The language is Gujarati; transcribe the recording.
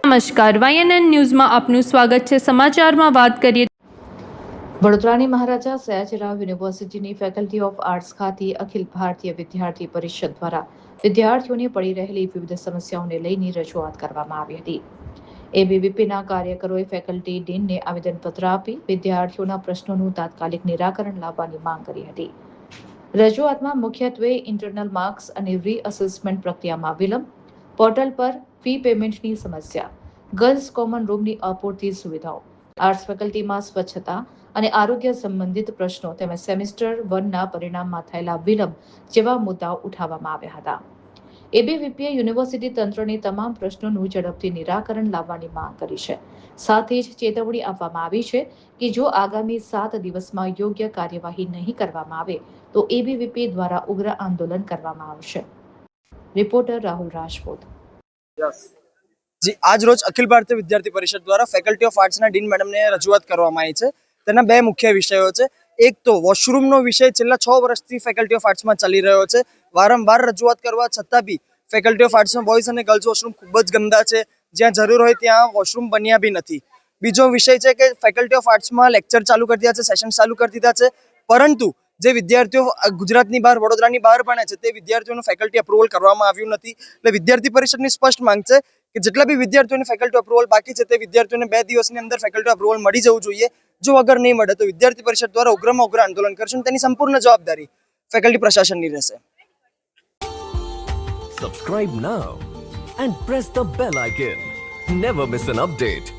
નમસ્કાર, YNN ન્યૂઝમાં આપનું સ્વાગત છે. સમાચારમાં વાત કરીએ. વડોદરાની મહારાજા સયાજીરાવ યુનિવર્સિટીની ફેકલ્ટી ઓફ આર્ટ્સ ખાતે અખિલ ભારતીય વિદ્યાર્થી પરિષદ દ્વારા વિદ્યાર્થીઓને પડી રહેલી વિવિધ સમસ્યાઓને લઈને રજૂઆત કરવામાં આવી હતી. એબીવીપીના કાર્યકરોએ ફેકલ્ટી ડીનને આવેદનપત્ર આપી વિદ્યાર્થીઓના પ્રશ્નોનું તાત્કાલિક નિરાકરણ લાવવાની માંગ કરી હતી. રજૂઆતમાં મુખ્યત્વે ઇન્ટરનલ માર્ક્સ અને રીઅસેસમેન્ટ પ્રક્રિયામાં વિલંબ, પોર્ટલ પર ફી પેમેન્ટની સમસ્યા, ગર્લ્સ કોમન રૂમની અપૂરતી સુવિધાઓ, આર્ટ્સ ફેકલ્ટીમાં સ્વચ્છતા અને આરોગ્ય સંબંધિત પ્રશ્નો તેમજ સેમેસ્ટર 1ના પરિણામમાં થયેલા વિલંબ જેવા મુદ્દાઓ ઉઠાવવામાં આવ્યા હતા. એબીવીપીએ યુનિવર્સિટી તંત્રને તમામ પ્રશ્નોનું ઝડપથી નિરાકરણ લાવવાની માંગ કરી છે. સાથે જ ચેતવણી આપવામાં આવી છે કે જો આગામી 7 દિવસમાં યોગ્ય કાર્યવાહી નહીં કરવામાં આવે તો એબીવીપી દ્વારા ઉગ્ર આંદોલન કરવામાં આવશે. રિપોર્ટર રાહુલ રાજપૂત. જી, આજ રોજ અખિલ ભારતીય વિદ્યાર્થી પરિષદ દ્વારા ફેકલ્ટી ઓફ આર્ટ્સના ડીન મેડમને રજૂઆત કરવામાં આવી છે. તેના બે મુખ્ય વિષયો છે. એક તો વોશરૂમનો વિષય છેલ્લા 6 વર્ષથી ફેકલ્ટી ઓફ આર્ટ્સમાં ચાલી રહ્યો છે. વારંવાર રજૂઆત કરવા છતાં બી ફેકલ્ટી ઓફ આર્ટ્સમાં બોયઝ અને ગર્લ્સ વોશરૂમ ખૂબ જ ગંદા છે. જ્યાં જરૂર હોય ત્યાં વોશરૂમ બન્યા બી નથી. બીજો વિષય છે કે ફેકલ્ટી ઓફ આર્ટ્સમાં લેક્ચર ચાલુ કરી દીધા છે, સેશન ચાલુ કરી દીધા છે, પરંતુ જે વિદ્યાર્થીઓ ગુજરાતની બહાર, વડોદરાની બહાર ભણે છે તે વિદ્યાર્થીઓનું ફેકલ્ટી અપ્રુવલ કરવામાં આવ્યું નથી. એટલે વિદ્યાર્થી પરિષદની સ્પષ્ટ માંગ છે કે જેટલા બી વિદ્યાર્થીઓને ફેકલ્ટી અપ્રુવલ બાકી છે તે વિદ્યાર્થીઓને 2 દિવસની અંદર ફેકલ્ટી અપ્રુવલ મળી જવું જોઈએ. જો અગર નહીં મળે તો વિદ્યાર્થી પરિષદ દ્વારા ઉગ્રમાં ઉગ્ર આંદોલન કરશું. તેની સંપૂર્ણ જવાબદારી ફેકલ્ટી પ્રશાસનની રહેશે. Subscribe now and press the bell icon. Never miss an update.